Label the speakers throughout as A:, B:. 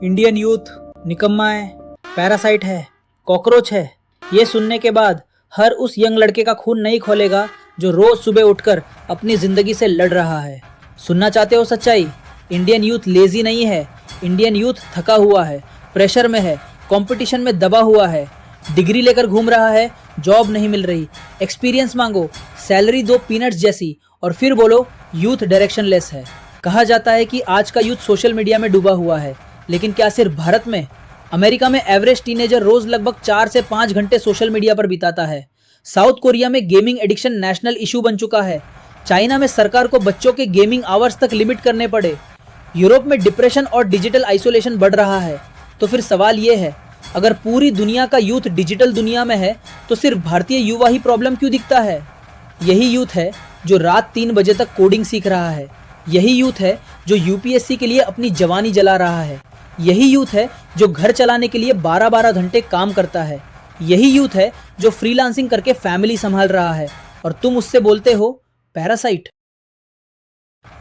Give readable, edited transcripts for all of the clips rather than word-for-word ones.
A: Indian youth निकम्मा है, parasite है, कॉकरोच है। ये सुनने के बाद हर उस यंग लड़के का खून नहीं खोलेगा जो रोज सुबह उठकर अपनी जिंदगी से लड़ रहा है। सुनना चाहते हो सच्चाई? इंडियन यूथ लेजी नहीं है। इंडियन यूथ थका हुआ है, प्रेशर में है, कंपटीशन में दबा हुआ है, डिग्री लेकर घूम रहा है, जॉब नहीं मिल रही, एक्सपीरियंस मांगो, सैलरी दो पीनट्स जैसी, और फिर बोलो यूथ डायरेक्शनलेस है। कहा जाता है कि आज का यूथ सोशल मीडिया में डूबा हुआ है, लेकिन क्या सिर्फ भारत में? अमेरिका में एवरेज टीनेजर रोज लगभग 4 से 5 घंटे सोशल मीडिया पर बिताता है। साउथ कोरिया में गेमिंग एडिक्शन नेशनल इशू बन चुका है। चाइना में सरकार को बच्चों के गेमिंग आवर्स तक लिमिट करने पड़े। यूरोप में डिप्रेशन और डिजिटल आइसोलेशन बढ़ रहा है। तो फिर सवाल ये है, अगर पूरी दुनिया का यूथ डिजिटल दुनिया में है तो सिर्फ भारतीय युवा ही प्रॉब्लम क्यों दिखता है? यही यूथ है जो रात 3 बजे तक कोडिंग सीख रहा है। यही यूथ है जो यूपीएससी के लिए अपनी जवानी जला रहा है। यही यूथ है जो घर चलाने के लिए 12-12 घंटे काम करता है। यही यूथ है जो फ्रीलांसिंग करके फैमिली संभाल रहा है, और तुम उससे बोलते हो पैरासाइट।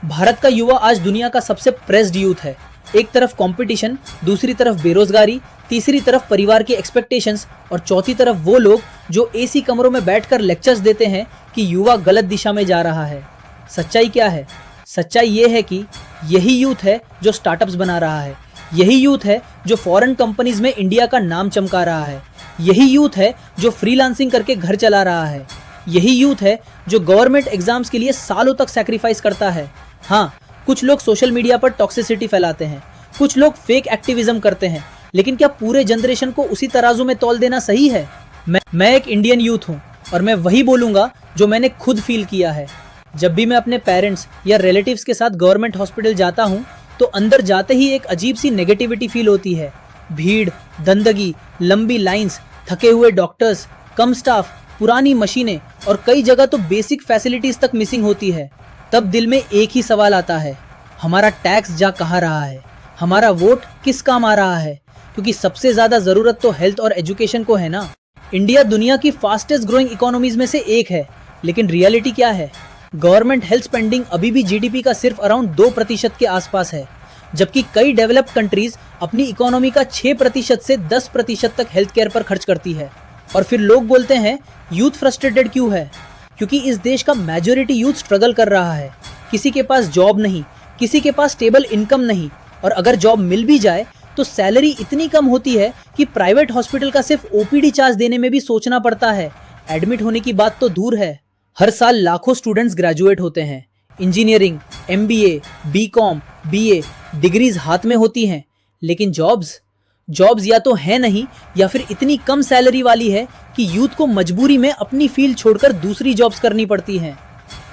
A: भारत का युवा आज दुनिया का सबसे प्रेस्ड यूथ है। एक तरफ कंपटीशन, दूसरी तरफ बेरोजगारी, तीसरी तरफ परिवार की एक्सपेक्टेशंस, और चौथी तरफ वो लोग जो एसी कमरों में बैठकर लेक्चर्स देते हैं कि युवा गलत दिशा में जा रहा है। सच्चाई क्या है? सच्चाई ये है कि यही यूथ है जो स्टार्टअप्स बना रहा है। यही यूथ है जो फॉरेन कंपनीज में इंडिया का नाम चमका रहा है। यही यूथ है जो फ्रीलांसिंग करके घर चला रहा है। यही यूथ है जो गवर्नमेंट एग्जाम्स के लिए सालों तक सैक्रिफाइस करता है। हाँ, कुछ लोग सोशल मीडिया पर टॉक्सिसिटी फैलाते हैं, कुछ लोग फेक एक्टिविज्म करते हैं, लेकिन क्या पूरे जनरेशन को उसी तराजू में तौल देना सही है? मैं एक इंडियन यूथ हूँ, और मैं वही बोलूँगा जो मैंने खुद फील किया है। जब भी मैं अपने पेरेंट्स या रिलेटिव्स के साथ गवर्नमेंट हॉस्पिटल जाता हूँ तो अंदर जाते ही एक अजीब सी नेगेटिविटी फील होती है। भीड़, गंदगी, लंबी लाइंस, थके हुए डॉक्टर्स, कम स्टाफ, पुरानी मशीनें, और कई जगह तो बेसिक फैसिलिटीज तक मिसिंग होती है। तब दिल में एक ही सवाल आता है, हमारा टैक्स जा कहाँ रहा है? हमारा वोट किस काम आ रहा है? क्योंकि सबसे ज्यादा जरूरत तो हेल्थ और एजुकेशन को है ना। इंडिया दुनिया की फास्टेस्ट ग्रोइंग इकोनॉमीज में से एक है, लेकिन रियलिटी क्या है? गवर्नमेंट हेल्थ स्पेंडिंग अभी भी जीडीपी का सिर्फ अराउंड 2% के आसपास है, जबकि कई डेवलप्ड कंट्रीज अपनी इकोनॉमी का 6% से 10% तक हेल्थ केयर पर खर्च करती है। और फिर लोग बोलते हैं यूथ फ्रस्ट्रेटेड क्यों है? क्योंकि इस देश का मेजॉरिटी यूथ स्ट्रगल कर रहा है। किसी के पास जॉब नहीं, किसी के पास स्टेबल इनकम नहीं, और अगर जॉब मिल भी जाए तो सैलरी इतनी कम होती है कि प्राइवेट हॉस्पिटल का सिर्फ ओपीडी चार्ज देने में भी सोचना पड़ता है। एडमिट होने की बात तो दूर है। हर साल लाखों स्टूडेंट्स ग्रेजुएट होते हैं। Engineering, MBA, BCom, BA degrees हाथ में होती हैं, लेकिन जॉब्स या तो है नहीं, या फिर इतनी कम सैलरी वाली है कि यूथ को मजबूरी में अपनी फील्ड छोड़कर दूसरी जॉब्स करनी पड़ती हैं।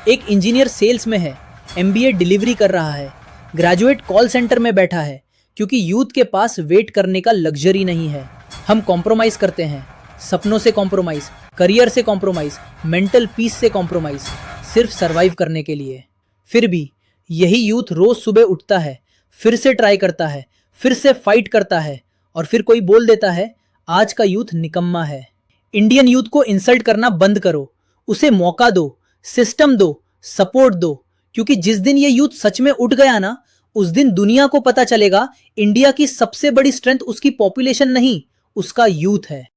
A: एक इंजीनियर सेल्स में है, एमबीए डिलीवरी कर रहा है, ग्रेजुएट कॉल सेंटर में बैठा है, क्योंकि यूथ के पास वेट करने का लग्जरी नहीं है। हम कॉम्प्रोमाइज करते हैं, सपनों से कॉम्प्रोमाइज, करियर से कॉम्प्रोमाइज, मेंटल पीस से कॉम्प्रोमाइज, सिर्फ सरवाइव करने के लिए। फिर भी यही यूथ रोज सुबह उठता है, फिर से ट्राई करता है, फिर से फाइट करता है, और फिर कोई बोल देता है आज का यूथ निकम्मा है। इंडियन यूथ को इंसल्ट करना बंद करो, उसे मौका दो, सिस्टम दो, सपोर्ट दो, क्योंकि जिस दिन ये यूथ सच में उठ गया ना, उस दिन दुनिया को पता चलेगा इंडिया की सबसे बड़ी स्ट्रेंथ उसकी पॉपुलेशन नहीं, उसका यूथ है।